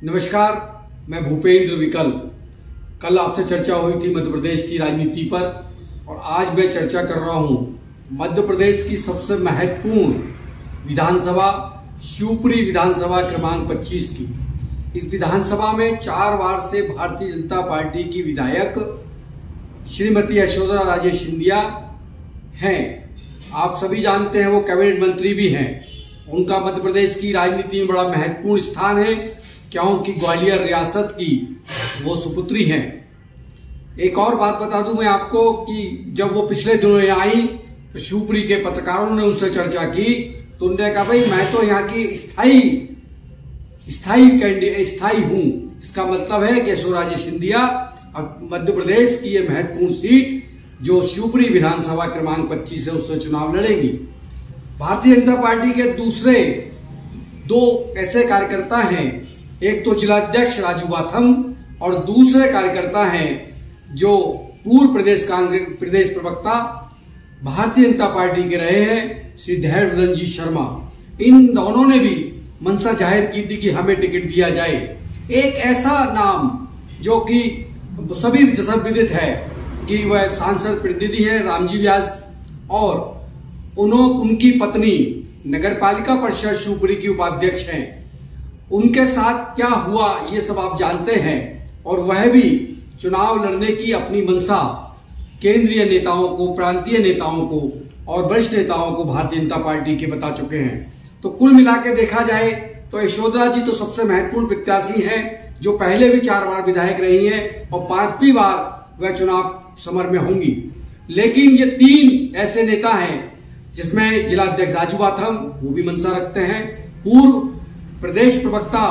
नमस्कार, मैं भूपेंद्र विकल। कल आपसे चर्चा हुई थी मध्य प्रदेश की राजनीति पर और आज मैं चर्चा कर रहा हूं मध्य प्रदेश की सबसे महत्वपूर्ण विधानसभा शिवपुरी विधानसभा क्रमांक 25 की। इस विधानसभा में 4 वार्ड से भारतीय जनता पार्टी की विधायक श्रीमती यशोधरा राजे सिंधिया हैं। आप सभी जानते हैं वो कैबिनेट मंत्री भी हैं। उनका मध्य प्रदेश की राजनीति में बड़ा महत्वपूर्ण स्थान है क्योंकि ग्वालियर रियासत की वो सुपुत्री हैं। एक और बात बता दूं मैं आपको कि जब वो पिछले दिनों यहाँ आई तो शिवपुरी के पत्रकारों ने उनसे चर्चा की तो उन्होंने कहा भाई मैं तो यहाँ की स्थायी हूँ। इसका मतलब है कि यशोधरा राजे सिंधिया अब मध्य प्रदेश की ये महत्वपूर्ण सीट जो शिवपुरी विधानसभा क्रमांक 25 है उससे चुनाव लड़ेंगी। भारतीय जनता पार्टी के दूसरे 2 ऐसे कार्यकर्ता हैं, एक तो जिलाध्यक्ष राजू बाथम और दूसरे कार्यकर्ता हैं जो पूर्व प्रदेश प्रवक्ता भारतीय जनता पार्टी के रहे हैं श्री धैर्यवंदन जी शर्मा। इन दोनों ने भी मंशा जाहिर की थी कि हमें टिकट दिया जाए। एक ऐसा नाम जो कि सभी जैसा विदित है कि वह सांसद प्रतिनिधि है रामजी व्यास और उनकी पत्नी नगरपालिका परिषद शिवपुरी की उपाध्यक्ष हैं। उनके साथ क्या हुआ ये सब आप जानते हैं और वह भी चुनाव लड़ने की अपनी मंशा केंद्रीय नेताओं को, प्रांतीय नेताओं को और वरिष्ठ नेताओं को भारतीय जनता पार्टी के बता चुके हैं। तो कुल मिला के देखा जाए तो यशोधरा जी तो सबसे महत्वपूर्ण प्रत्याशी हैं जो पहले भी 4 बार विधायक रही हैं और 5वीं बार वह चुनाव समर में होंगी। लेकिन ये 3 ऐसे नेता हैं जिसमें जिलाध्यक्ष राजू बाथम वो भी मंशा रखते हैं, पूर्व प्रदेश प्रवक्ता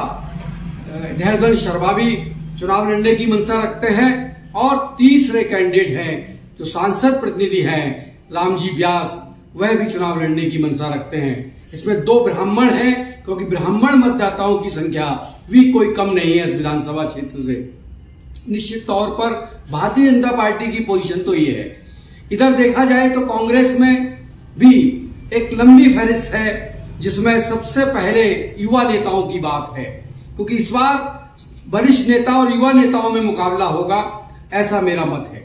धैर्यवंदन शर्मा भी चुनाव लड़ने की मंशा रखते हैं और तीसरे कैंडिडेट हैं जो सांसद प्रतिनिधि हैं रामजी व्यास, वह भी चुनाव लड़ने की मंशा रखते हैं। इसमें 2 ब्राह्मण हैं क्योंकि ब्राह्मण मतदाताओं की संख्या भी कोई कम नहीं है इस विधानसभा क्षेत्र से। निश्चित तौर पर भारतीय जनता पार्टी की पोजीशन तो ये है। इधर देखा जाए तो कांग्रेस में भी एक लंबी फहरिस्त है जिसमें सबसे पहले युवा नेताओं की बात है क्योंकि इस बार वरिष्ठ नेता और युवा नेताओं में मुकाबला होगा, ऐसा मेरा मत है।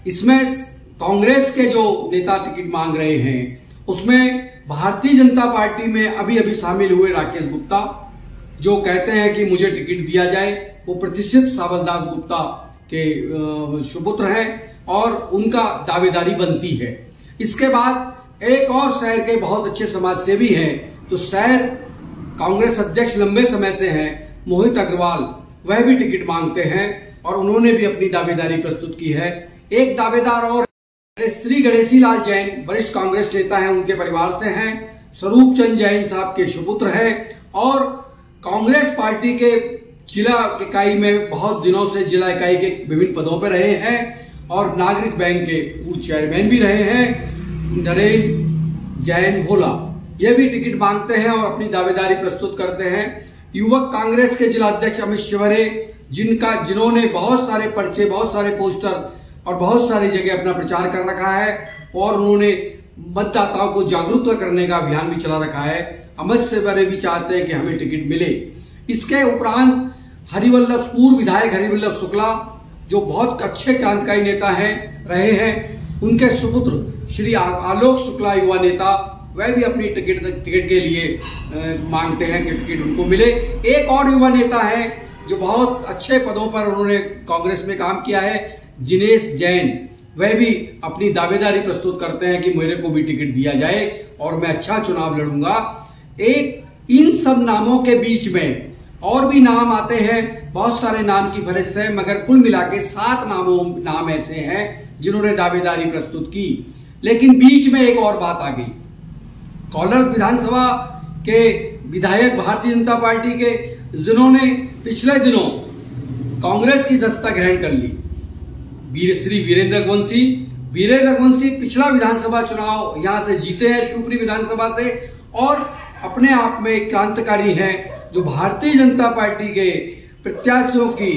इसमें कांग्रेस के जो नेता टिकट मांग रहे हैं उसमें भारतीय जनता पार्टी में अभी अभी शामिल हुए राकेश गुप्ता जो कहते हैं कि मुझे टिकट दिया जाए। वो प्रतिष्ठित सावलदास गुप्ता के सुपुत्र हैं और उनका दावेदारी बनती है। इसके बाद एक और शहर के बहुत अच्छे समाजसेवी हैं तो शहर कांग्रेस अध्यक्ष लंबे समय से हैं मोहित अग्रवाल, वह भी टिकट मांगते हैं और उन्होंने भी अपनी दावेदारी प्रस्तुत की है। एक दावेदार और श्री गणेशी लाल जैन वरिष्ठ कांग्रेस नेता हैं, उनके परिवार से हैं, स्वरूप चंद जैन साहब के सुपुत्र हैं और कांग्रेस पार्टी के जिला इकाई में बहुत दिनों से जिला इकाई के विभिन्न पदों पर रहे हैं और नागरिक बैंक के पूर्व चेयरमैन भी रहे हैं नरेंद्र जैन भोला, ये भी टिकट मांगते हैं और अपनी दावेदारी प्रस्तुत करते हैं। युवक कांग्रेस के जिलाध्यक्ष अमित शिवरे जिन्होंने बहुत सारे पर्चे, बहुत सारे पोस्टर और बहुत सारी जगह अपना प्रचार कर रखा है और उन्होंने मतदाताओं को जागरूक करने का अभियान भी चला रखा है। अमित शिवरे भी चाहते हैं कि हमें टिकट मिले। इसके उपरांत पूर्व विधायक हरिवल्लभ शुक्ला जो बहुत अच्छे क्रांतिकारी नेता रहे हैं, उनके सुपुत्र श्री आलोक शुक्ला युवा नेता, वह भी अपनी टिकट के लिए मांगते हैं कि टिकट उनको मिले। एक और युवा नेता है जो बहुत अच्छे पदों पर उन्होंने कांग्रेस में काम किया है, जिनेश जैन, वह भी अपनी दावेदारी प्रस्तुत करते हैं कि मेरे को भी टिकट दिया जाए और मैं अच्छा चुनाव लड़ूंगा। इन सब नामों के बीच में और भी नाम आते हैं, बहुत सारे नाम की फहरिस्त है, मगर कुल मिला के 7 नाम ऐसे हैं जिन्होंने दावेदारी प्रस्तुत की। लेकिन बीच में एक और बात आ गई। कॉलर्स विधानसभा के विधायक भारतीय जनता पार्टी के जिन्होंने पिछले दिनों कांग्रेस की सत्ता ग्रहण कर ली, श्री वीरेंद्र रघुवंशी पिछला विधानसभा चुनाव यहां से जीते हैं शिवपुरी विधानसभा से और अपने आप में क्रांतिकारी हैं जो भारतीय जनता पार्टी के प्रत्याशियों की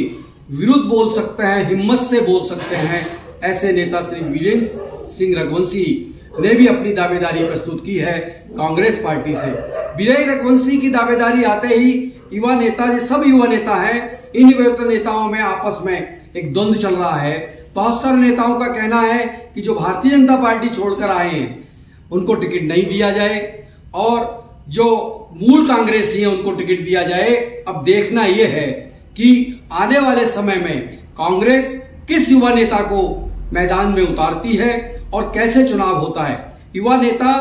विरुद्ध बोल सकते हैं, हिम्मत से बोल सकते हैं। ऐसे नेता श्री वीरेंद्र सिंह रघुवंशी ने भी अपनी दावेदारी प्रस्तुत की है कांग्रेस पार्टी से। वीरेंद्र रघुवंशी की दावेदारी आते ही युवा नेता, ये सब युवा नेता हैं, इन युवा नेताओं में आपस में एक द्वंद्व चल रहा है। बहुत सारे नेताओं का कहना है कि जो भारतीय जनता पार्टी छोड़कर आए हैं उनको टिकट नहीं दिया जाए और जो मूल कांग्रेसी हैं उनको टिकट दिया जाए। अब देखना यह है कि आने वाले समय में कांग्रेस किस युवा नेता को मैदान में उतारती है और कैसे चुनाव होता है। युवा नेता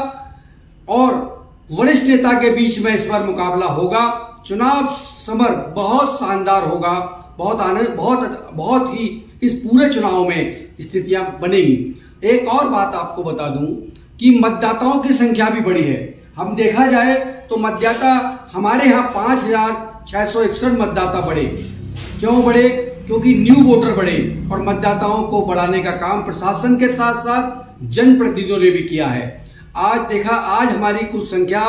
और वरिष्ठ नेता के बीच में इस बार मुकाबला होगा। चुनाव समर बहुत शानदार होगा, बहुत ही इस पूरे चुनाव में स्थितियां बनेंगी। एक और बात आपको बता दूं कि मतदाताओं की संख्या भी बढ़ी है। हम देखा जाए तो मतदाता हमारे यहाँ 5,661 मतदाता बढ़े। क्यों बढ़े? क्योंकि न्यू वोटर बढ़े और मतदाताओं को बढ़ाने का काम प्रशासन के साथ साथ जनप्रतिनिधियों ने भी किया है। आज हमारी कुल संख्या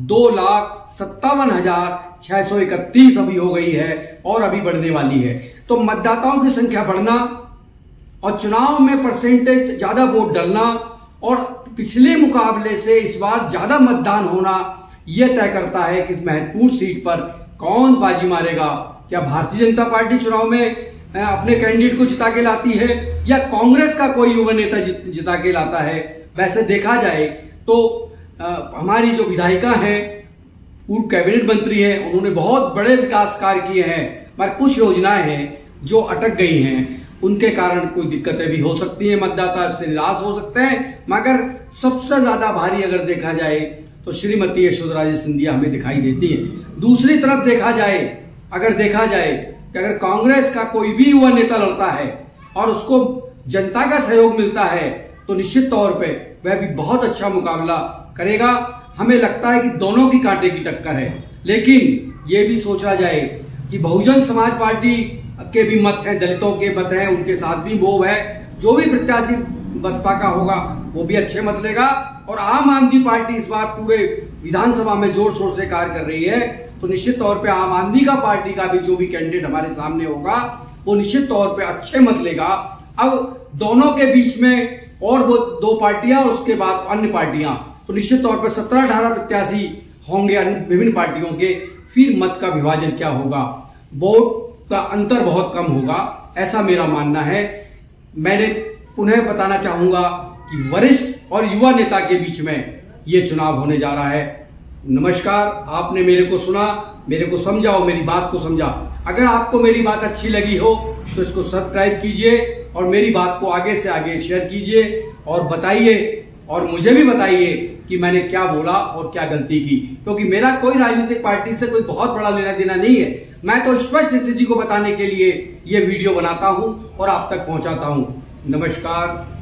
2,57,631 अभी हो गई है और अभी बढ़ने वाली है। तो मतदाताओं की संख्या बढ़ना और चुनाव में परसेंटेज ज्यादा वोट डालना और पिछले मुकाबले से इस बार ज्यादा मतदान होना, यह तय करता है कि इस महत्वपूर्ण सीट पर कौन बाजी मारेगा। क्या भारतीय जनता पार्टी चुनाव में अपने कैंडिडेट को जिता के लाती है या कांग्रेस का कोई युवा नेता जिता के लाता है। वैसे देखा जाए तो हमारी जो विधायिका हैं, पूर्व कैबिनेट मंत्री हैं, उन्होंने बहुत बड़े विकास कार्य किए हैं, पर कुछ योजनाएं हैं जो अटक गई हैं। उनके कारण कोई दिक्कतें भी हो सकती हैं, मतदाता से निराश हो सकते हैं। मगर सबसे ज्यादा भारी अगर देखा जाए तो श्रीमती यशोधराजे सिंधिया हमें दिखाई देती है। दूसरी तरफ देखा जाए कि अगर कांग्रेस का कोई भी युवा नेता लड़ता है और उसको जनता का सहयोग मिलता है तो निश्चित तौर पे वह भी बहुत अच्छा मुकाबला करेगा। हमें लगता है कि दोनों की कांटे की टक्कर है, लेकिन ये भी सोचा जाए कि बहुजन समाज पार्टी के भी मत हैं, दलितों के मत हैं, उनके साथ भी वो है। जो भी प्रत्याशी बसपा का होगा वो भी अच्छे मत लेगा और आम आदमी पार्टी इस बार पूरे विधानसभा में जोर शोर से कार्य कर रही है। तो निश्चित तौर पे आम आदमी का पार्टी का भी जो भी कैंडिडेट हमारे सामने होगा वो निश्चित तौर पे अच्छे मत लेगा। अब दोनों के बीच में और वो दो पार्टियां और उसके बाद अन्य पार्टियां, तो निश्चित तौर पे 17-18 प्रत्याशी होंगे विभिन्न पार्टियों के। फिर मत का विभाजन क्या होगा, वोट का अंतर बहुत कम होगा, ऐसा मेरा मानना है। मैंने पुनः बताना चाहूंगा कि वरिष्ठ और युवा नेता के बीच में ये चुनाव होने जा रहा है। नमस्कार, आपने मेरे को सुना, मेरे को समझा और मेरी बात को समझा। अगर आपको मेरी बात अच्छी लगी हो तो इसको सब्सक्राइब कीजिए और मेरी बात को आगे से आगे शेयर कीजिए और बताइए और मुझे भी बताइए कि मैंने क्या बोला और क्या गलती की, क्योंकि मेरा कोई राजनीतिक पार्टी से कोई बहुत बड़ा लेना देना नहीं है। मैं तो स्पष्ट स्थिति को बताने के लिए ये वीडियो बनाता हूं और आप तक पहुंचाता हूं। नमस्कार।